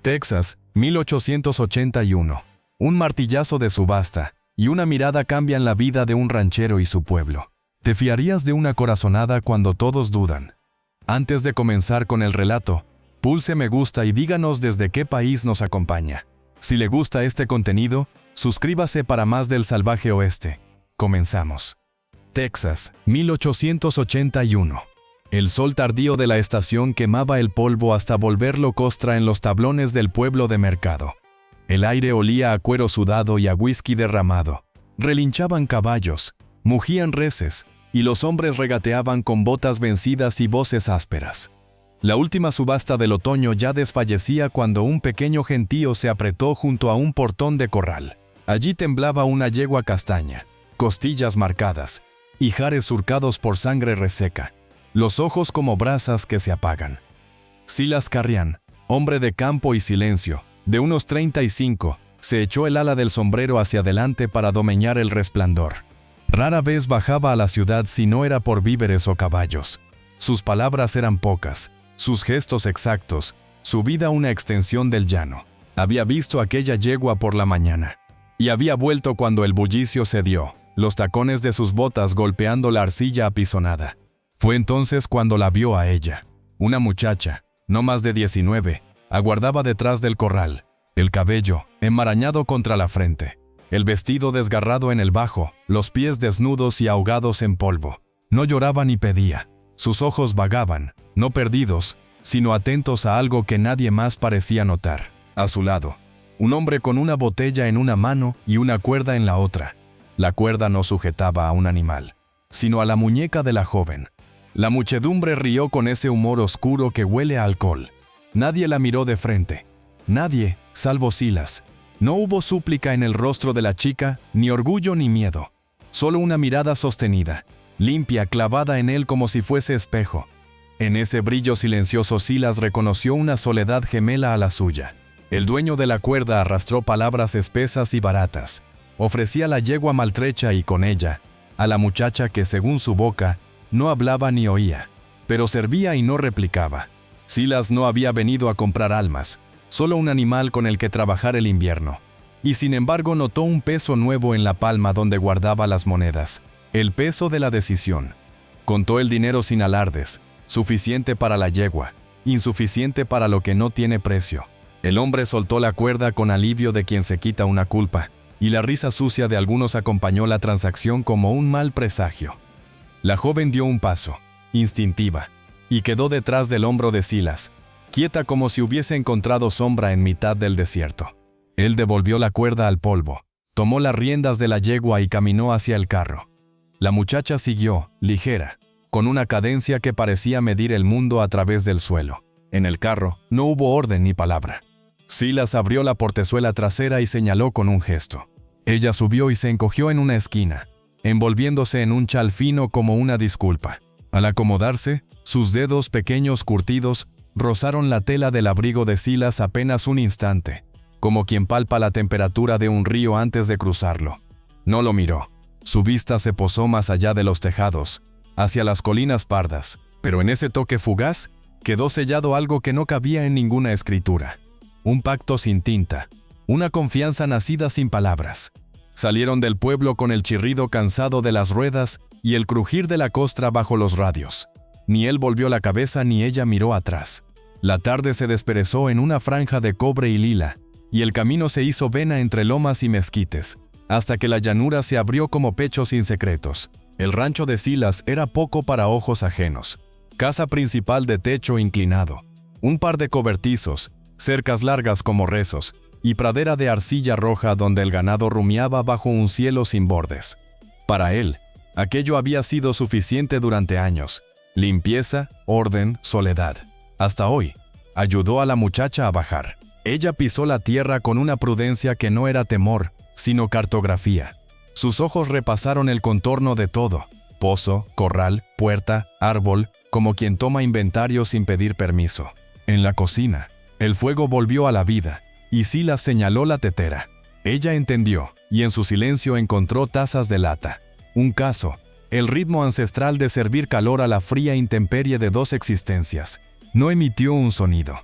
Texas, 1881. Un martillazo de subasta y una mirada cambian la vida de un ranchero y su pueblo. ¿Te fiarías de una corazonada cuando todos dudan? Antes de comenzar con el relato, pulse me gusta y díganos desde qué país nos acompaña. Si le gusta este contenido, suscríbase para más del salvaje oeste. Comenzamos. Texas, 1881. El sol tardío de la estación quemaba el polvo hasta volverlo costra en los tablones del pueblo de mercado. El aire olía a cuero sudado y a whisky derramado. Relinchaban caballos, mugían reses, y los hombres regateaban con botas vencidas y voces ásperas. La última subasta del otoño ya desfallecía cuando un pequeño gentío se apretó junto a un portón de corral. Allí temblaba una yegua castaña, costillas marcadas, ijares surcados por sangre reseca, los ojos como brasas que se apagan. Silas Carrián, hombre de campo y silencio, de unos 35, se echó el ala del sombrero hacia adelante para domeñar el resplandor. Rara vez bajaba a la ciudad si no era por víveres o caballos. Sus palabras eran pocas, sus gestos exactos, su vida una extensión del llano. Había visto aquella yegua por la mañana, y había vuelto cuando el bullicio cedió, los tacones de sus botas golpeando la arcilla apisonada. Fue entonces cuando la vio a ella. Una muchacha, no más de 19, aguardaba detrás del corral, el cabello enmarañado contra la frente, el vestido desgarrado en el bajo, los pies desnudos y ahogados en polvo. No lloraba ni pedía. Sus ojos vagaban, no perdidos, sino atentos a algo que nadie más parecía notar. A su lado, un hombre con una botella en una mano y una cuerda en la otra. La cuerda no sujetaba a un animal, sino a la muñeca de la joven. La muchedumbre rió con ese humor oscuro que huele a alcohol. Nadie la miró de frente. Nadie, salvo Silas. No hubo súplica en el rostro de la chica, ni orgullo ni miedo. Solo una mirada sostenida, limpia, clavada en él como si fuese espejo. En ese brillo silencioso Silas reconoció una soledad gemela a la suya. El dueño de la cuerda arrastró palabras espesas y baratas. Ofrecía la yegua maltrecha y con ella, a la muchacha que según su boca, no hablaba ni oía, pero servía y no replicaba. Silas no había venido a comprar almas, solo un animal con el que trabajar el invierno. Y sin embargo notó un peso nuevo en la palma donde guardaba las monedas, el peso de la decisión. Contó el dinero sin alardes, suficiente para la yegua, insuficiente para lo que no tiene precio. El hombre soltó la cuerda con alivio de quien se quita una culpa, y la risa sucia de algunos acompañó la transacción como un mal presagio. La joven dio un paso, instintiva, y quedó detrás del hombro de Silas, quieta como si hubiese encontrado sombra en mitad del desierto. Él devolvió la cuerda al polvo, tomó las riendas de la yegua y caminó hacia el carro. La muchacha siguió, ligera, con una cadencia que parecía medir el mundo a través del suelo. En el carro no hubo orden ni palabra. Silas abrió la portezuela trasera y señaló con un gesto. Ella subió y se encogió en una esquina, envolviéndose en un chal fino como una disculpa. Al acomodarse, sus dedos pequeños curtidos rozaron la tela del abrigo de Silas apenas un instante, como quien palpa la temperatura de un río antes de cruzarlo. No lo miró. Su vista se posó más allá de los tejados, hacia las colinas pardas, pero en ese toque fugaz quedó sellado algo que no cabía en ninguna escritura. Un pacto sin tinta, una confianza nacida sin palabras. Salieron del pueblo con el chirrido cansado de las ruedas y el crujir de la costra bajo los radios. Ni él volvió la cabeza ni ella miró atrás. La tarde se desperezó en una franja de cobre y lila, y el camino se hizo vena entre lomas y mezquites, hasta que la llanura se abrió como pecho sin secretos. El rancho de Silas era poco para ojos ajenos. Casa principal de techo inclinado, un par de cobertizos, cercas largas como rezos, y pradera de arcilla roja donde el ganado rumiaba bajo un cielo sin bordes. Para él, aquello había sido suficiente durante años. Limpieza, orden, soledad. Hasta hoy, ayudó a la muchacha a bajar. Ella pisó la tierra con una prudencia que no era temor, sino cartografía. Sus ojos repasaron el contorno de todo: pozo, corral, puerta, árbol, como quien toma inventario sin pedir permiso. En la cocina, el fuego volvió a la vida, y Silas señaló la tetera. Ella entendió, y en su silencio encontró tazas de lata. Un caso, el ritmo ancestral de servir calor a la fría intemperie de dos existencias. No emitió un sonido.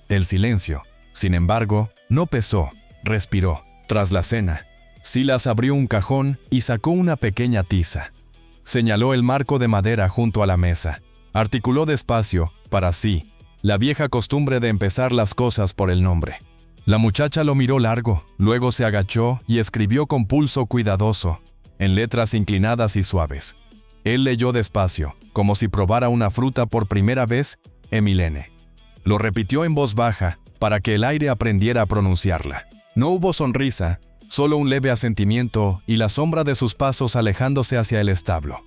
El silencio, Sin embargo, no pesó, respiró. Tras la cena, Silas abrió un cajón y sacó una pequeña tiza. Señaló el marco de madera junto a la mesa. Articuló despacio, para sí, la vieja costumbre de empezar las cosas por el nombre. La muchacha lo miró largo, luego se agachó y escribió con pulso cuidadoso, en letras inclinadas y suaves. Él leyó despacio, como si probara una fruta por primera vez, Emilene. Lo repitió en voz baja, para que el aire aprendiera a pronunciarla. No hubo sonrisa, solo un leve asentimiento y la sombra de sus pasos alejándose hacia el establo.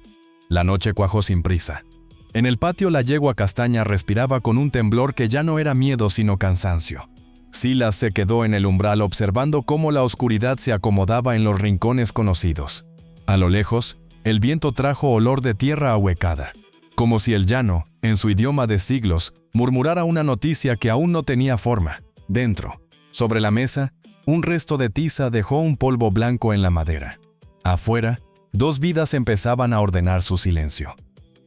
La noche cuajó sin prisa. En el patio la yegua castaña respiraba con un temblor que ya no era miedo sino cansancio. Silas se quedó en el umbral observando cómo la oscuridad se acomodaba en los rincones conocidos. A lo lejos, el viento trajo olor de tierra ahuecada, como si el llano, en su idioma de siglos, murmurara una noticia que aún no tenía forma. Dentro, sobre la mesa, un resto de tiza dejó un polvo blanco en la madera. Afuera, dos vidas empezaban a ordenar su silencio.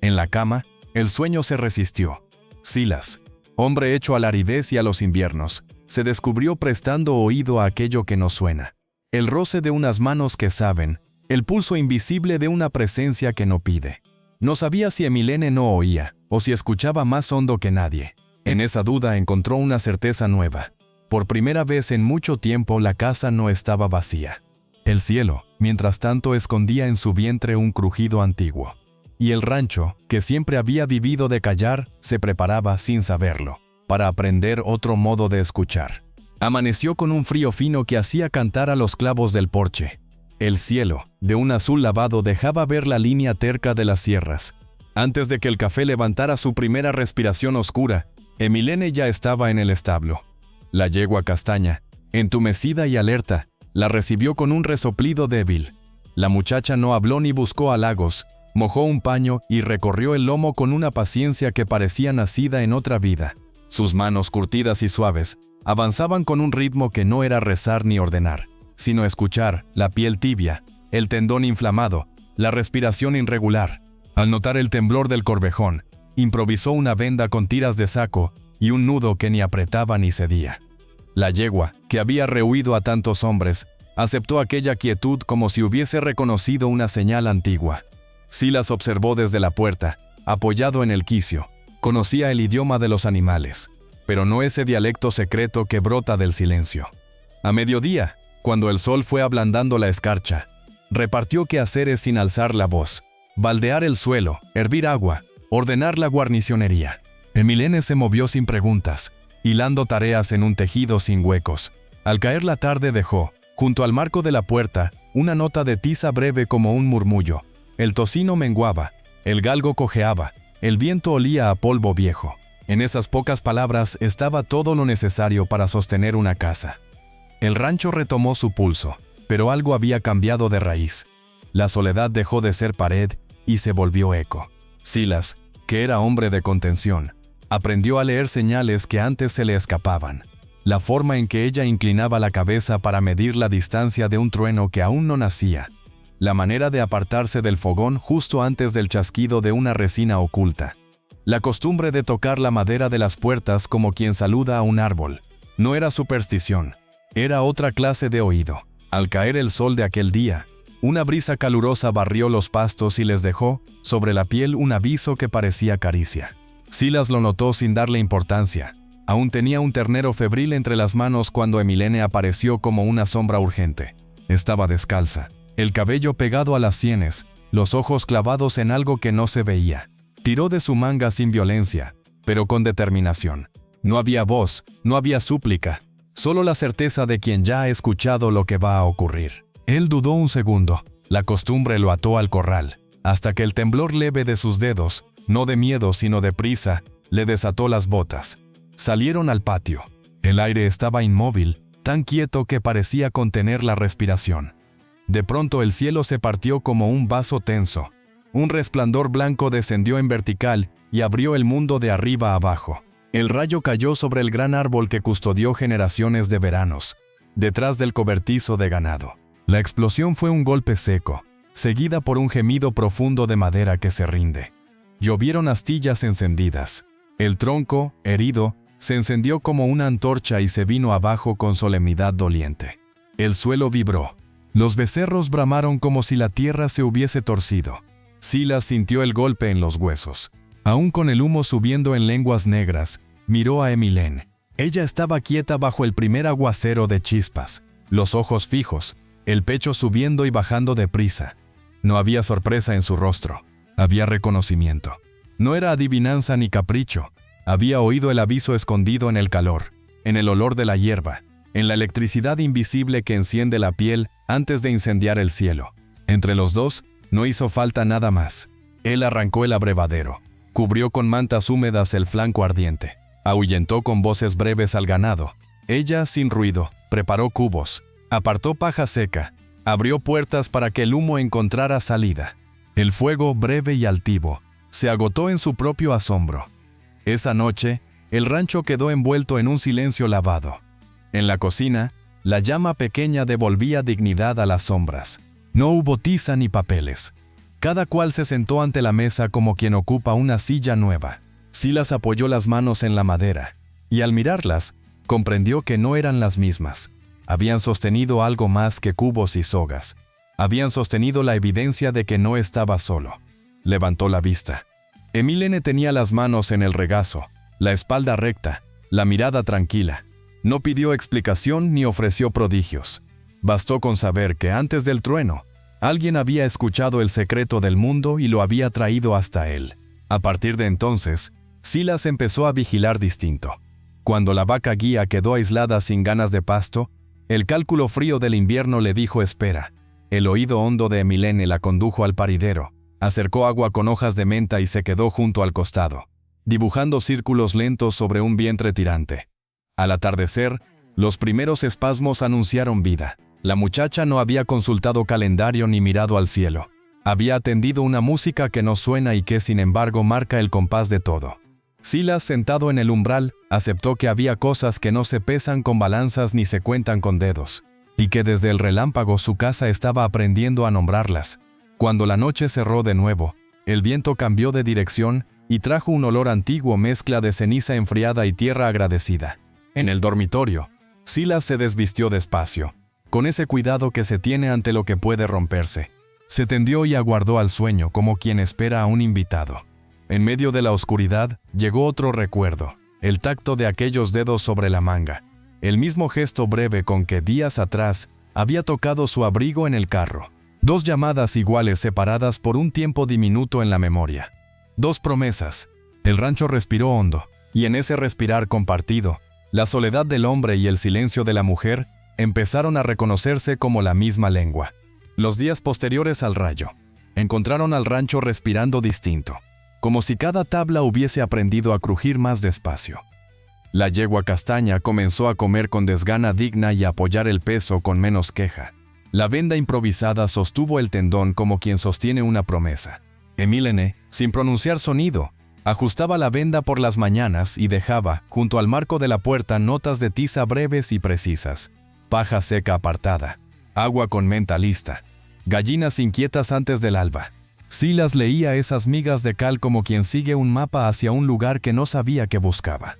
En la cama, el sueño se resistió. Silas, hombre hecho a la aridez y a los inviernos, se descubrió prestando oído a aquello que no suena. El roce de unas manos que saben, el pulso invisible de una presencia que no pide. No sabía si Emilene no oía, o si escuchaba más hondo que nadie. En esa duda encontró una certeza nueva. Por primera vez en mucho tiempo la casa no estaba vacía. El cielo, mientras tanto, escondía en su vientre un crujido antiguo. Y el rancho, que siempre había vivido de callar, se preparaba, sin saberlo, para aprender otro modo de escuchar. Amaneció con un frío fino que hacía cantar a los clavos del porche. El cielo, de un azul lavado, dejaba ver la línea terca de las sierras. Antes de que el café levantara su primera respiración oscura, Emilene ya estaba en el establo. La yegua castaña, entumecida y alerta, la recibió con un resoplido débil. La muchacha no habló ni buscó halagos, mojó un paño y recorrió el lomo con una paciencia que parecía nacida en otra vida. Sus manos curtidas y suaves avanzaban con un ritmo que no era rezar ni ordenar, sino escuchar, la piel tibia, el tendón inflamado, la respiración irregular. Al notar el temblor del corvejón, improvisó una venda con tiras de saco y un nudo que ni apretaba ni cedía. La yegua, que había rehuido a tantos hombres, aceptó aquella quietud como si hubiese reconocido una señal antigua. Silas observó desde la puerta, apoyado en el quicio. Conocía el idioma de los animales, pero no ese dialecto secreto que brota del silencio. A mediodía, cuando el sol fue ablandando la escarcha, repartió quehaceres sin alzar la voz: baldear el suelo, hervir agua, ordenar la guarnicionería. Emilene se movió sin preguntas, hilando tareas en un tejido sin huecos. Al caer la tarde dejó, junto al marco de la puerta, una nota de tiza breve como un murmullo. El tocino menguaba, el galgo cojeaba, el viento olía a polvo viejo. En esas pocas palabras estaba todo lo necesario para sostener una casa. El rancho retomó su pulso, pero algo había cambiado de raíz. La soledad dejó de ser pared y se volvió eco. Silas, que era hombre de contención, aprendió a leer señales que antes se le escapaban. La forma en que ella inclinaba la cabeza para medir la distancia de un trueno que aún no nacía. La manera de apartarse del fogón justo antes del chasquido de una resina oculta. La costumbre de tocar la madera de las puertas como quien saluda a un árbol. No era superstición, era otra clase de oído. Al caer el sol de aquel día, una brisa calurosa barrió los pastos y les dejó, sobre la piel, un aviso que parecía caricia. Silas lo notó sin darle importancia. Aún tenía un ternero febril entre las manos cuando Emilene apareció como una sombra urgente. Estaba descalza, el cabello pegado a las sienes, los ojos clavados en algo que no se veía. Tiró de su manga sin violencia, pero con determinación. No había voz, no había súplica, solo la certeza de quien ya ha escuchado lo que va a ocurrir. Él dudó un segundo. La costumbre lo ató al corral, hasta que el temblor leve de sus dedos, no de miedo sino de prisa, le desató las botas. Salieron al patio. El aire estaba inmóvil, tan quieto que parecía contener la respiración. De pronto el cielo se partió como un vaso tenso. Un resplandor blanco descendió en vertical y abrió el mundo de arriba abajo. El rayo cayó sobre el gran árbol que custodió generaciones de veranos, detrás del cobertizo de ganado. La explosión fue un golpe seco, seguida por un gemido profundo de madera que se rinde. Llovieron astillas encendidas. El tronco, herido, se encendió como una antorcha y se vino abajo con solemnidad doliente. El suelo vibró. Los becerros bramaron como si la tierra se hubiese torcido. Silas sintió el golpe en los huesos. Aún con el humo subiendo en lenguas negras, miró a Emilén. Ella estaba quieta bajo el primer aguacero de chispas, los ojos fijos, el pecho subiendo y bajando deprisa. No había sorpresa en su rostro, había reconocimiento. No era adivinanza ni capricho, había oído el aviso escondido en el calor, en el olor de la hierba, en la electricidad invisible que enciende la piel antes de incendiar el cielo. Entre los dos, no hizo falta nada más. Él arrancó el abrevadero, cubrió con mantas húmedas el flanco ardiente, ahuyentó con voces breves al ganado. Ella, sin ruido, preparó cubos, apartó paja seca, abrió puertas para que el humo encontrara salida. El fuego, breve y altivo, se agotó en su propio asombro. Esa noche, el rancho quedó envuelto en un silencio lavado. En la cocina, la llama pequeña devolvía dignidad a las sombras. No hubo tiza ni papeles. Cada cual se sentó ante la mesa como quien ocupa una silla nueva. Silas apoyó las manos en la madera, y al mirarlas, comprendió que no eran las mismas. Habían sostenido algo más que cubos y sogas. Habían sostenido la evidencia de que no estaba solo. Levantó la vista. Emilén tenía las manos en el regazo, la espalda recta, la mirada tranquila. No pidió explicación ni ofreció prodigios. Bastó con saber que antes del trueno, alguien había escuchado el secreto del mundo y lo había traído hasta él. A partir de entonces, Silas empezó a vigilar distinto. Cuando la vaca guía quedó aislada sin ganas de pasto, el cálculo frío del invierno le dijo espera. El oído hondo de Emilén la condujo al paridero, acercó agua con hojas de menta y se quedó junto al costado, dibujando círculos lentos sobre un vientre tirante. Al atardecer, los primeros espasmos anunciaron vida. La muchacha no había consultado calendario ni mirado al cielo. Había atendido una música que no suena y que sin embargo marca el compás de todo. Silas, sentado en el umbral, aceptó que había cosas que no se pesan con balanzas ni se cuentan con dedos, y que desde el relámpago su casa estaba aprendiendo a nombrarlas. Cuando la noche cerró de nuevo, el viento cambió de dirección y trajo un olor antiguo mezcla de ceniza enfriada y tierra agradecida. En el dormitorio, Silas se desvistió despacio, con ese cuidado que se tiene ante lo que puede romperse. Se tendió y aguardó al sueño como quien espera a un invitado. En medio de la oscuridad, llegó otro recuerdo, el tacto de aquellos dedos sobre la manga, el mismo gesto breve con que días atrás había tocado su abrigo en el carro. Dos llamadas iguales separadas por un tiempo diminuto en la memoria. Dos promesas. El rancho respiró hondo, y en ese respirar compartido, la soledad del hombre y el silencio de la mujer empezaron a reconocerse como la misma lengua. Los días posteriores al rayo, encontraron al rancho respirando distinto, como si cada tabla hubiese aprendido a crujir más despacio. La yegua castaña comenzó a comer con desgana digna y a apoyar el peso con menos queja. La venda improvisada sostuvo el tendón como quien sostiene una promesa. Emilén, sin pronunciar sonido, ajustaba la venda por las mañanas y dejaba, junto al marco de la puerta, notas de tiza breves y precisas, paja seca apartada, agua con menta lista, gallinas inquietas antes del alba. Silas leía esas migas de cal como quien sigue un mapa hacia un lugar que no sabía que buscaba.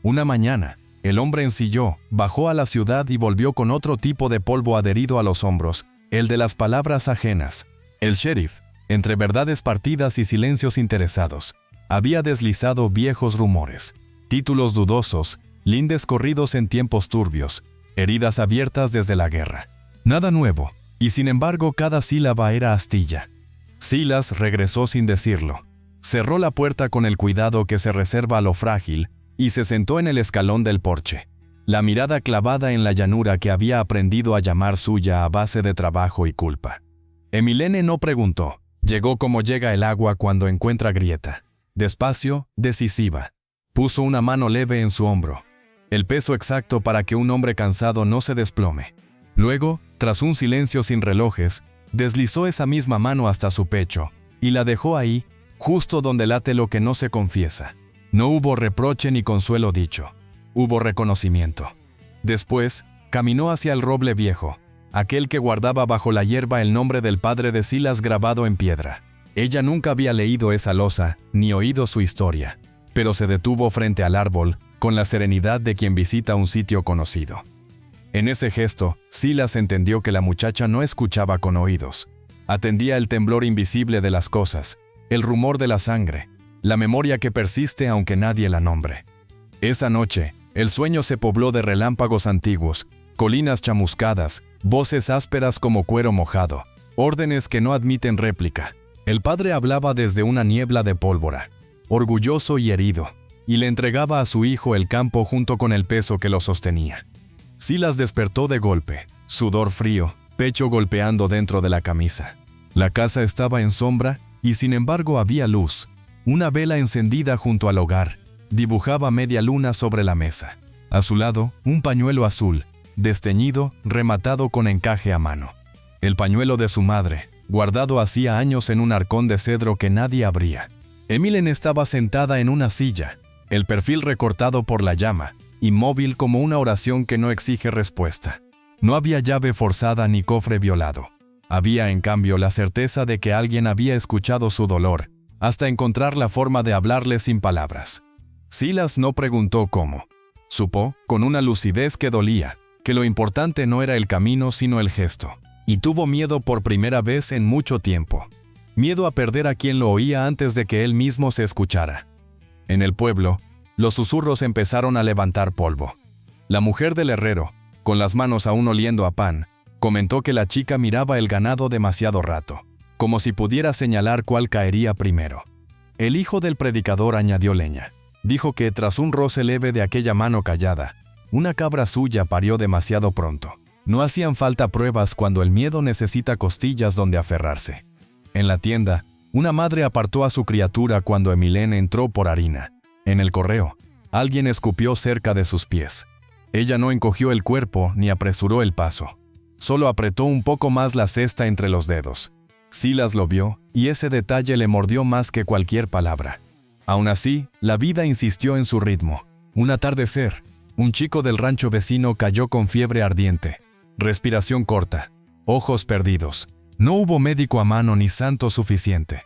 Una mañana, el hombre ensilló, bajó a la ciudad y volvió con otro tipo de polvo adherido a los hombros, el de las palabras ajenas. El sheriff, entre verdades partidas y silencios interesados, había deslizado viejos rumores, títulos dudosos, lindes corridos en tiempos turbios, heridas abiertas desde la guerra. Nada nuevo, y sin embargo cada sílaba era astilla. Silas regresó sin decirlo. Cerró la puerta con el cuidado que se reserva a lo frágil y se sentó en el escalón del porche, la mirada clavada en la llanura que había aprendido a llamar suya a base de trabajo y culpa. Emilén no preguntó. Llegó como llega el agua cuando encuentra grieta. Despacio, decisiva. Puso una mano leve en su hombro. El peso exacto para que un hombre cansado no se desplome. Luego, tras un silencio sin relojes, deslizó esa misma mano hasta su pecho y la dejó ahí, justo donde late lo que no se confiesa. No hubo reproche ni consuelo dicho. Hubo reconocimiento. Después, caminó hacia el roble viejo, aquel que guardaba bajo la hierba el nombre del padre de Silas grabado en piedra. Ella nunca había leído esa losa, ni oído su historia, pero se detuvo frente al árbol, con la serenidad de quien visita un sitio conocido. En ese gesto, Silas entendió que la muchacha no escuchaba con oídos. Atendía el temblor invisible de las cosas, el rumor de la sangre, la memoria que persiste aunque nadie la nombre. Esa noche, el sueño se pobló de relámpagos antiguos, colinas chamuscadas, voces ásperas como cuero mojado, órdenes que no admiten réplica. El padre hablaba desde una niebla de pólvora, orgulloso y herido, y le entregaba a su hijo el campo junto con el peso que lo sostenía. Silas despertó de golpe, sudor frío, pecho golpeando dentro de la camisa. La casa estaba en sombra y sin embargo había luz. Una vela encendida junto al hogar dibujaba media luna sobre la mesa. A su lado, un pañuelo azul, desteñido, rematado con encaje a mano. El pañuelo de su madre, guardado hacía años en un arcón de cedro que nadie abría. Emilene estaba sentada en una silla, el perfil recortado por la llama, inmóvil como una oración que no exige respuesta. No había llave forzada ni cofre violado. Había, en cambio, la certeza de que alguien había escuchado su dolor, hasta encontrar la forma de hablarle sin palabras. Silas no preguntó cómo. Supo, con una lucidez que dolía, que lo importante no era el camino sino el gesto. Y tuvo miedo por primera vez en mucho tiempo. Miedo a perder a quien lo oía antes de que él mismo se escuchara. En el pueblo, los susurros empezaron a levantar polvo. La mujer del herrero, con las manos aún oliendo a pan, comentó que la chica miraba el ganado demasiado rato, como si pudiera señalar cuál caería primero. El hijo del predicador añadió leña. Dijo que tras un roce leve de aquella mano callada, una cabra suya parió demasiado pronto. No hacían falta pruebas cuando el miedo necesita costillas donde aferrarse. En la tienda, una madre apartó a su criatura cuando Emilene entró por harina. En el correo, alguien escupió cerca de sus pies. Ella no encogió el cuerpo ni apresuró el paso. Solo apretó un poco más la cesta entre los dedos. Silas lo vio, y ese detalle le mordió más que cualquier palabra. Aún así, la vida insistió en su ritmo. Un atardecer, un chico del rancho vecino cayó con fiebre ardiente. Respiración corta, ojos perdidos. No hubo médico a mano ni santo suficiente.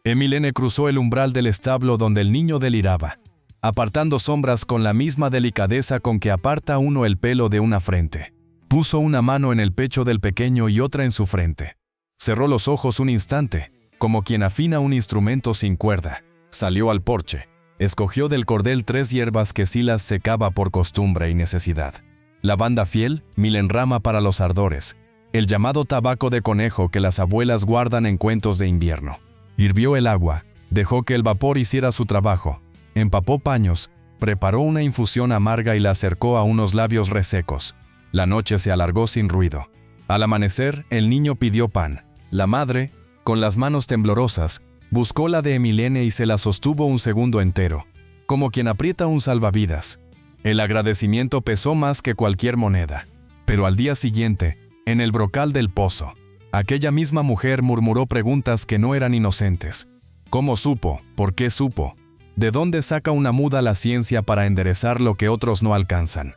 Emilene cruzó el umbral del establo donde el niño deliraba, apartando sombras con la misma delicadeza con que aparta uno el pelo de una frente. Puso una mano en el pecho del pequeño y otra en su frente. Cerró los ojos un instante, como quien afina un instrumento sin cuerda. Salió al porche. Escogió del cordel 3 hierbas que Silas secaba por costumbre y necesidad. Lavanda fiel, milenrama para los ardores, el llamado tabaco de conejo que las abuelas guardan en cuentos de invierno. Hirvió el agua, dejó que el vapor hiciera su trabajo, empapó paños, preparó una infusión amarga y la acercó a unos labios resecos. La noche se alargó sin ruido. Al amanecer, el niño pidió pan. La madre, con las manos temblorosas, buscó la de Emilene y se la sostuvo un segundo entero, como quien aprieta un salvavidas. El agradecimiento pesó más que cualquier moneda. Pero al día siguiente, en el brocal del pozo, aquella misma mujer murmuró preguntas que no eran inocentes. ¿Cómo supo? ¿Por qué supo? ¿De dónde saca una muda la ciencia para enderezar lo que otros no alcanzan?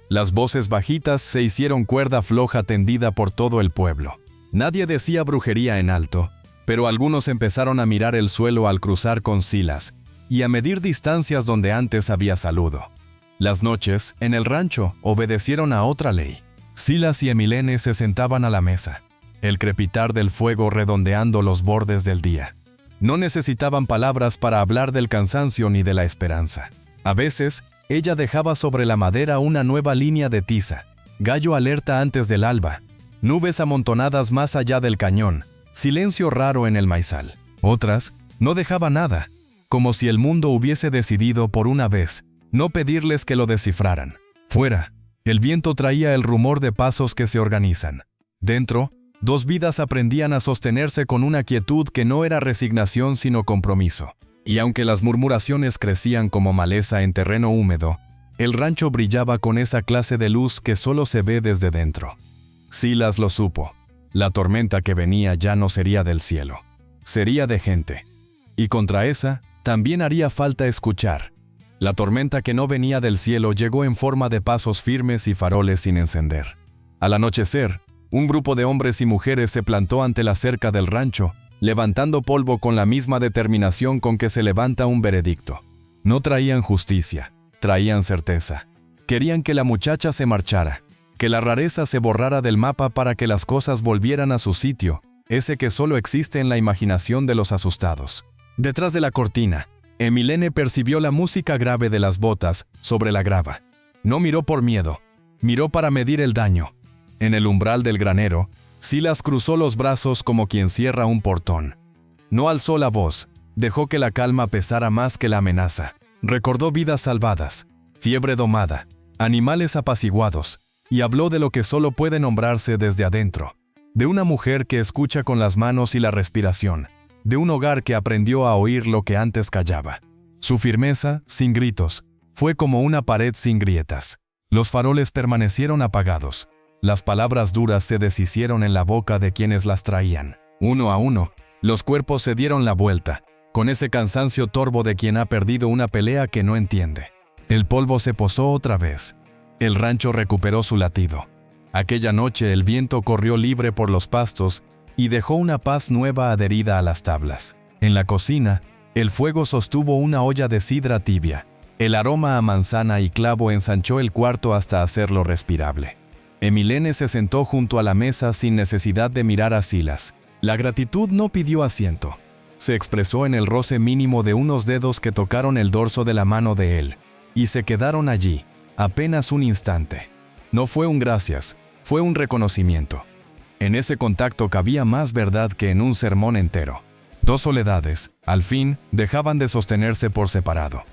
Las voces bajitas se hicieron cuerda floja tendida por todo el pueblo. Nadie decía brujería en alto, pero algunos empezaron a mirar el suelo al cruzar con Silas y a medir distancias donde antes había saludo. Las noches, en el rancho, obedecieron a otra ley. Silas y Emilene se sentaban a la mesa, el crepitar del fuego redondeando los bordes del día. No necesitaban palabras para hablar del cansancio ni de la esperanza. A veces, ella dejaba sobre la madera una nueva línea de tiza, gallo alerta antes del alba, nubes amontonadas más allá del cañón, silencio raro en el maizal. Otras, no dejaba nada, como si el mundo hubiese decidido por una vez no pedirles que lo descifraran. Fuera, el viento traía el rumor de pasos que se organizan. Dentro, 2 vidas aprendían a sostenerse con una quietud que no era resignación sino compromiso. Y aunque las murmuraciones crecían como maleza en terreno húmedo, el rancho brillaba con esa clase de luz que solo se ve desde dentro. Silas lo supo. La tormenta que venía ya no sería del cielo. Sería de gente. Y contra esa, también haría falta escuchar. La tormenta que no venía del cielo llegó en forma de pasos firmes y faroles sin encender. Al anochecer, un grupo de hombres y mujeres se plantó ante la cerca del rancho, levantando polvo con la misma determinación con que se levanta un veredicto. No traían justicia, Traían certeza. Querían que la muchacha se marchara, que la rareza se borrara del mapa para que las cosas volvieran a su sitio, ese que solo existe en la imaginación de los asustados. Detrás de la cortina, Emilene percibió la música grave de las botas sobre la grava. No miró por miedo, miró para medir el daño. En el umbral del granero, Silas cruzó los brazos como quien cierra un portón. No alzó la voz, dejó que la calma pesara más que la amenaza. Recordó vidas salvadas, fiebre domada, animales apaciguados, y habló de lo que solo puede nombrarse desde adentro, de una mujer que escucha con las manos y la respiración, de un hogar que aprendió a oír lo que antes callaba. Su firmeza, sin gritos, fue como una pared sin grietas. Los faroles permanecieron apagados. Las palabras duras se deshicieron en la boca de quienes las traían. Uno a uno, los cuerpos se dieron la vuelta, con ese cansancio torvo de quien ha perdido una pelea que no entiende. El polvo se posó otra vez. El rancho recuperó su latido. Aquella noche el viento corrió libre por los pastos y dejó una paz nueva adherida a las tablas. En la cocina, el fuego sostuvo una olla de sidra tibia. El aroma a manzana y clavo ensanchó el cuarto hasta hacerlo respirable. Emilene se sentó junto a la mesa sin necesidad de mirar a Silas. La gratitud no pidió asiento. Se expresó en el roce mínimo de unos dedos que tocaron el dorso de la mano de él, y se quedaron allí, apenas un instante. No fue un gracias, fue un reconocimiento. En ese contacto cabía más verdad que en un sermón entero. Dos soledades, al fin, dejaban de sostenerse por separado.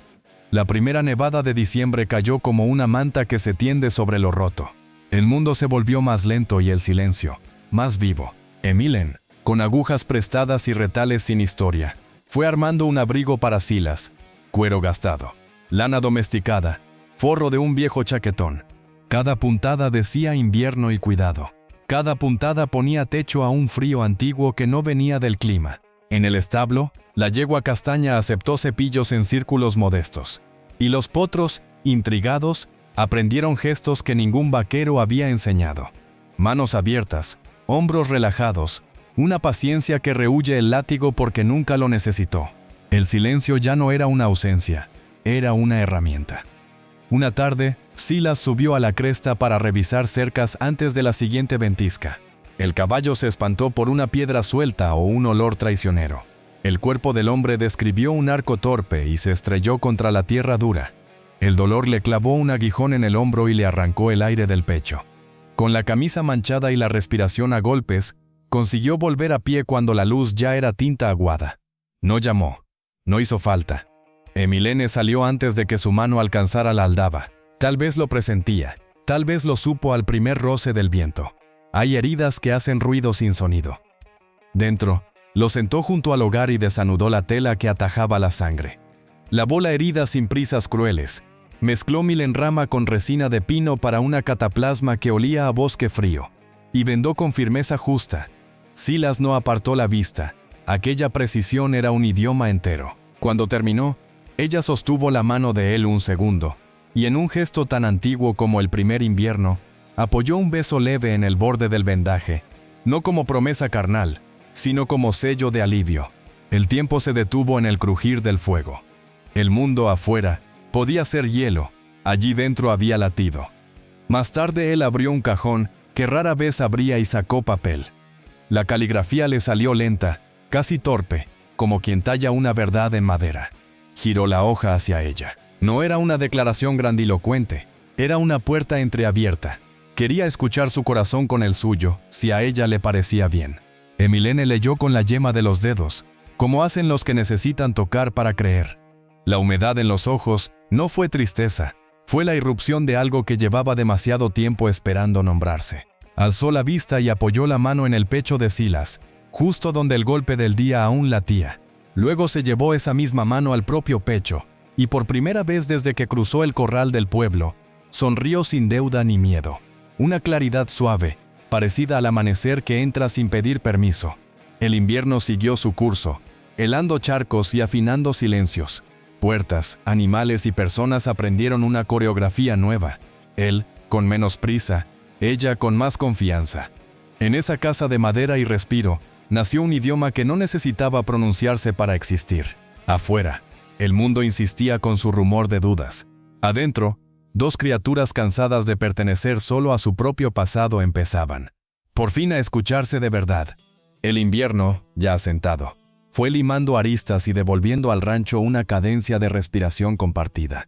La primera nevada de diciembre cayó como una manta que se tiende sobre lo roto. El mundo se volvió más lento y el silencio, más vivo. Emilene, con agujas prestadas y retales sin historia, fue armando un abrigo para Silas, cuero gastado, lana domesticada, forro de un viejo chaquetón. Cada puntada decía invierno y cuidado. Cada puntada ponía techo a un frío antiguo que no venía del clima. En el establo, la yegua castaña aceptó cepillos en círculos modestos. Y los potros, intrigados, aprendieron gestos que ningún vaquero había enseñado. Manos abiertas, hombros relajados, una paciencia que rehúye el látigo porque nunca lo necesitó. El silencio ya no era una ausencia, era una herramienta. Una tarde, Silas subió a la cresta para revisar cercas antes de la siguiente ventisca. El caballo se espantó por una piedra suelta o un olor traicionero. El cuerpo del hombre describió un arco torpe y se estrelló contra la tierra dura. El dolor le clavó un aguijón en el hombro y le arrancó el aire del pecho. Con la camisa manchada y la respiración a golpes, consiguió volver a pie cuando la luz ya era tinta aguada. No llamó. No hizo falta. Emilene salió antes de que su mano alcanzara la aldaba. Tal vez lo presentía. Tal vez lo supo al primer roce del viento. Hay heridas que hacen ruido sin sonido. Dentro, lo sentó junto al hogar y desanudó la tela que atajaba la sangre. Lavó la herida sin prisas crueles. Mezcló milenrama con resina de pino para una cataplasma que olía a bosque frío. Y vendó con firmeza justa. Silas no apartó la vista. Aquella precisión era un idioma entero. Cuando terminó, ella sostuvo la mano de él un segundo, y en un gesto tan antiguo como el primer invierno, apoyó un beso leve en el borde del vendaje, no como promesa carnal, sino como sello de alivio. El tiempo se detuvo en el crujir del fuego. El mundo afuera podía ser hielo, allí dentro había latido. Más tarde él abrió un cajón que rara vez abría y sacó papel. La caligrafía le salió lenta, casi torpe, como quien talla una verdad en madera. Giró la hoja hacia ella. No era una declaración grandilocuente, era una puerta entreabierta. Quería escuchar su corazón con el suyo, si a ella le parecía bien. Emilene leyó con la yema de los dedos, como hacen los que necesitan tocar para creer. La humedad en los ojos no fue tristeza, fue la irrupción de algo que llevaba demasiado tiempo esperando nombrarse. Alzó la vista y apoyó la mano en el pecho de Silas, justo donde el golpe del día aún latía. Luego se llevó esa misma mano al propio pecho, y por primera vez desde que cruzó el corral del pueblo, sonrió sin deuda ni miedo. Una claridad suave, parecida al amanecer que entra sin pedir permiso. El invierno siguió su curso, helando charcos y afinando silencios. Puertas, animales y personas aprendieron una coreografía nueva. Él, con menos prisa, ella con más confianza. En esa casa de madera y respiro, nació un idioma que no necesitaba pronunciarse para existir. Afuera, el mundo insistía con su rumor de dudas. Adentro, dos criaturas cansadas de pertenecer solo a su propio pasado empezaban, por fin, a escucharse de verdad. El invierno, ya asentado, fue limando aristas y devolviendo al rancho una cadencia de respiración compartida.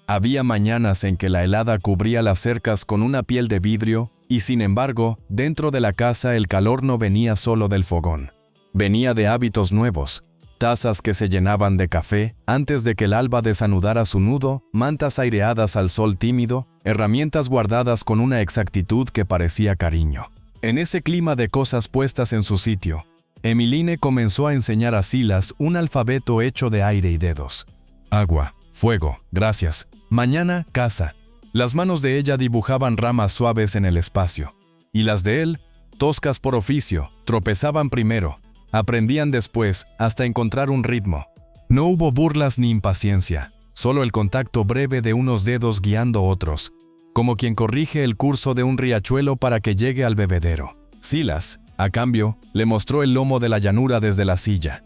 Había mañanas en que la helada cubría las cercas con una piel de vidrio y, sin embargo, dentro de la casa el calor no venía solo del fogón. Venía de hábitos nuevos, tazas que se llenaban de café antes de que el alba desanudara su nudo, mantas aireadas al sol tímido, herramientas guardadas con una exactitud que parecía cariño. En ese clima de cosas puestas en su sitio, Emmeline comenzó a enseñar a Silas un alfabeto hecho de aire y dedos. Agua, fuego, gracias, mañana, casa. Las manos de ella dibujaban ramas suaves en el espacio, y las de él, toscas por oficio, tropezaban primero, aprendían después, hasta encontrar un ritmo. No hubo burlas ni impaciencia, solo el contacto breve de unos dedos guiando otros, como quien corrige el curso de un riachuelo para que llegue al bebedero. Silas, a cambio, le mostró el lomo de la llanura desde la silla.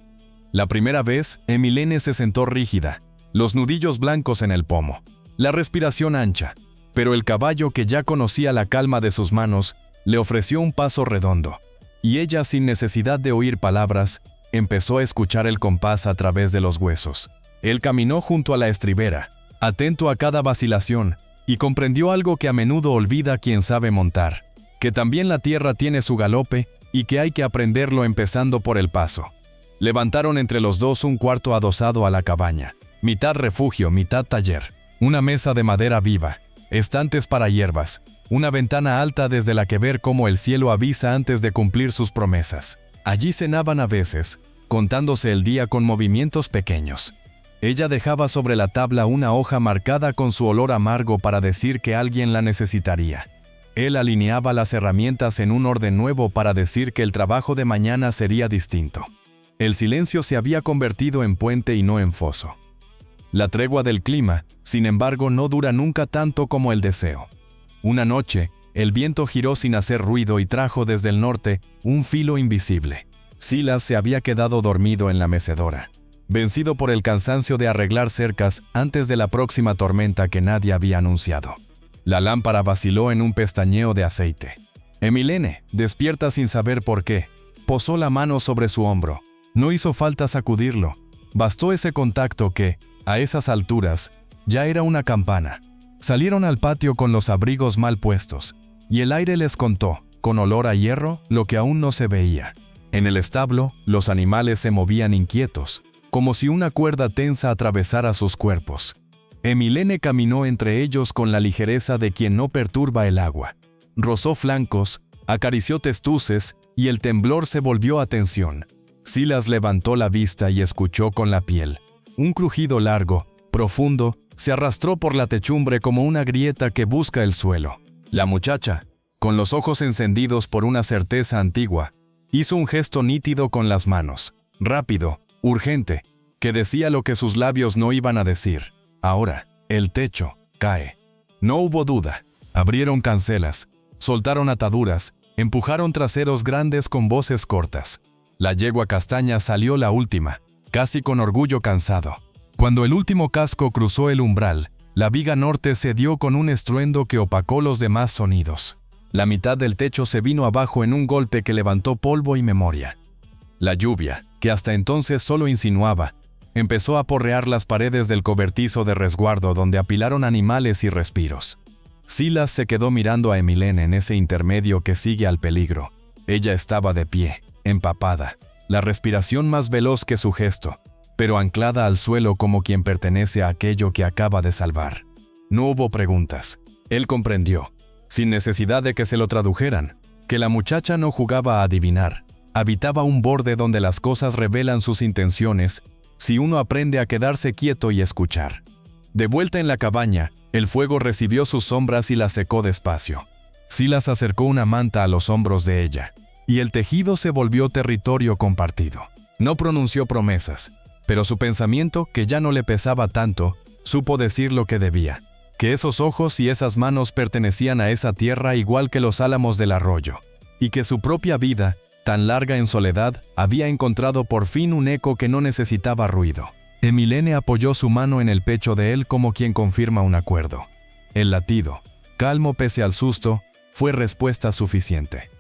La primera vez, Emmeline se sentó rígida, los nudillos blancos en el pomo, la respiración ancha, pero el caballo, que ya conocía la calma de sus manos, le ofreció un paso redondo, y ella, sin necesidad de oír palabras, empezó a escuchar el compás a través de los huesos. Él caminó junto a la estribera, atento a cada vacilación, y comprendió algo que a menudo olvida quien sabe montar, que también la tierra tiene su galope y que hay que aprenderlo empezando por el paso. Levantaron entre los dos un cuarto adosado a la cabaña, mitad refugio, mitad taller, una mesa de madera viva, estantes para hierbas, una ventana alta desde la que ver cómo el cielo avisa antes de cumplir sus promesas. Allí cenaban a veces, contándose el día con movimientos pequeños. Ella dejaba sobre la tabla una hoja marcada con su olor amargo para decir que alguien la necesitaría. Él alineaba las herramientas en un orden nuevo para decir que el trabajo de mañana sería distinto. El silencio se había convertido en puente y no en foso. La tregua del clima, sin embargo, no dura nunca tanto como el deseo. Una noche, el viento giró sin hacer ruido y trajo desde el norte un filo invisible. Silas se había quedado dormido en la mecedora, vencido por el cansancio de arreglar cercas antes de la próxima tormenta que nadie había anunciado. La lámpara vaciló en un pestañeo de aceite. Emmeline, despierta sin saber por qué, posó la mano sobre su hombro. No hizo falta sacudirlo. Bastó ese contacto que, a esas alturas, ya era una campana. Salieron al patio con los abrigos mal puestos, y el aire les contó, con olor a hierro, lo que aún no se veía. En el establo, los animales se movían inquietos, como si una cuerda tensa atravesara sus cuerpos. Emmeline caminó entre ellos con la ligereza de quien no perturba el agua. Rozó flancos, acarició testuces, y el temblor se volvió a tensión. Silas levantó la vista y escuchó con la piel. Un crujido largo, profundo, se arrastró por la techumbre como una grieta que busca el suelo. La muchacha, con los ojos encendidos por una certeza antigua, hizo un gesto nítido con las manos, rápido, urgente, que decía lo que sus labios no iban a decir. Ahora, el techo cae. No hubo duda. Abrieron cancelas, soltaron ataduras, empujaron traseros grandes con voces cortas. La yegua castaña salió la última, casi con orgullo cansado. Cuando el último casco cruzó el umbral, la viga norte cedió con un estruendo que opacó los demás sonidos. La mitad del techo se vino abajo en un golpe que levantó polvo y memoria. La lluvia, que hasta entonces solo insinuaba, empezó a porrear las paredes del cobertizo de resguardo donde apilaron animales y respiros. Silas se quedó mirando a Emmeline en ese intermedio que sigue al peligro. Ella estaba de pie, empapada, la respiración más veloz que su gesto, pero anclada al suelo como quien pertenece a aquello que acaba de salvar. No hubo preguntas. Él comprendió, sin necesidad de que se lo tradujeran, que la muchacha no jugaba a adivinar. Habitaba un borde donde las cosas revelan sus intenciones si uno aprende a quedarse quieto y escuchar. De vuelta en la cabaña, el fuego recibió sus sombras y las secó despacio. Silas acercó una manta a los hombros de ella, y el tejido se volvió territorio compartido. No pronunció promesas, pero su pensamiento, que ya no le pesaba tanto, supo decir lo que debía, que esos ojos y esas manos pertenecían a esa tierra igual que los álamos del arroyo, y que su propia vida, tan larga en soledad, había encontrado por fin un eco que no necesitaba ruido. Emilene apoyó su mano en el pecho de él como quien confirma un acuerdo. El latido, calmo pese al susto, fue respuesta suficiente.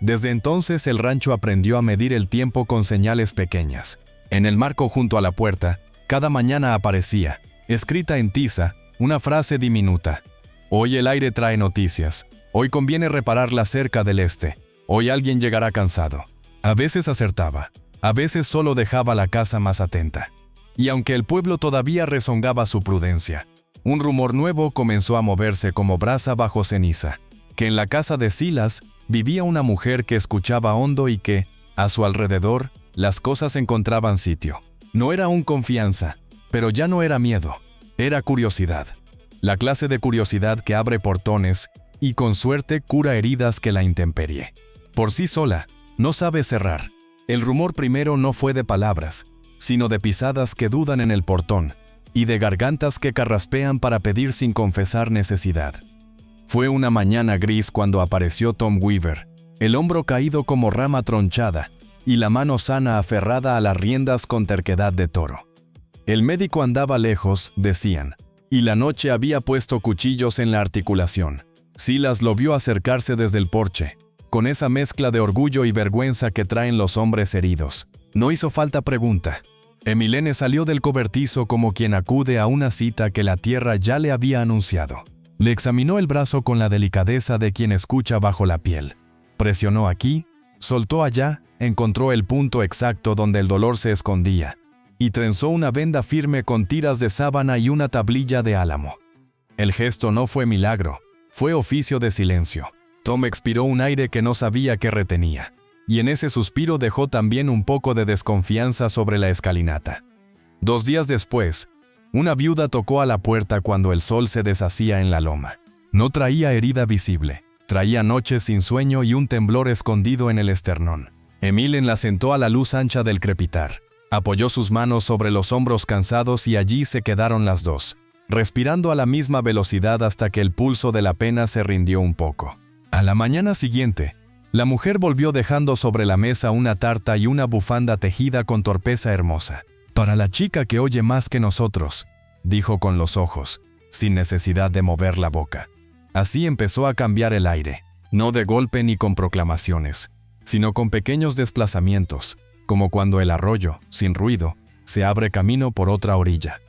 Desde entonces el rancho aprendió a medir el tiempo con señales pequeñas. En el marco junto a la puerta, cada mañana aparecía, escrita en tiza, una frase diminuta. Hoy el aire trae noticias. Hoy conviene reparar la cerca del este. Hoy alguien llegará cansado. A veces acertaba. A veces solo dejaba la casa más atenta. Y aunque el pueblo todavía rezongaba su prudencia, un rumor nuevo comenzó a moverse como brasa bajo ceniza, que en la casa de Silas vivía una mujer que escuchaba hondo y que, a su alrededor, las cosas encontraban sitio. No era aún confianza, pero ya no era miedo, era curiosidad. La clase de curiosidad que abre portones y con suerte cura heridas que la intemperie. Por sí sola, no sabe cerrar. El rumor primero no fue de palabras, sino de pisadas que dudan en el portón, y de gargantas que carraspean para pedir sin confesar necesidad. Fue una mañana gris cuando apareció Tom Weaver, el hombro caído como rama tronchada, y la mano sana aferrada a las riendas con terquedad de toro. El médico andaba lejos, decían, y la noche había puesto cuchillos en la articulación. Silas lo vio acercarse desde el porche, con esa mezcla de orgullo y vergüenza que traen los hombres heridos. No hizo falta pregunta. Emilene salió del cobertizo como quien acude a una cita que la tierra ya le había anunciado. Le examinó el brazo con la delicadeza de quien escucha bajo la piel. Presionó aquí, soltó allá, encontró el punto exacto donde el dolor se escondía, y trenzó una venda firme con tiras de sábana y una tablilla de álamo. El gesto no fue milagro, fue oficio de silencio. Tom expiró un aire que no sabía que retenía, y en ese suspiro dejó también un poco de desconfianza sobre la escalinata. 2 días después, una viuda tocó a la puerta cuando el sol se deshacía en la loma. No traía herida visible, traía noches sin sueño y un temblor escondido en el esternón. Emilene la sentó a la luz ancha del crepitar. Apoyó sus manos sobre los hombros cansados y allí se quedaron las dos, respirando a la misma velocidad hasta que el pulso de la pena se rindió un poco. A la mañana siguiente, la mujer volvió dejando sobre la mesa una tarta y una bufanda tejida con torpeza hermosa. «Para la chica que oye más que nosotros», dijo con los ojos, sin necesidad de mover la boca. Así empezó a cambiar el aire, no de golpe ni con proclamaciones, sino con pequeños desplazamientos, como cuando el arroyo, sin ruido, se abre camino por otra orilla.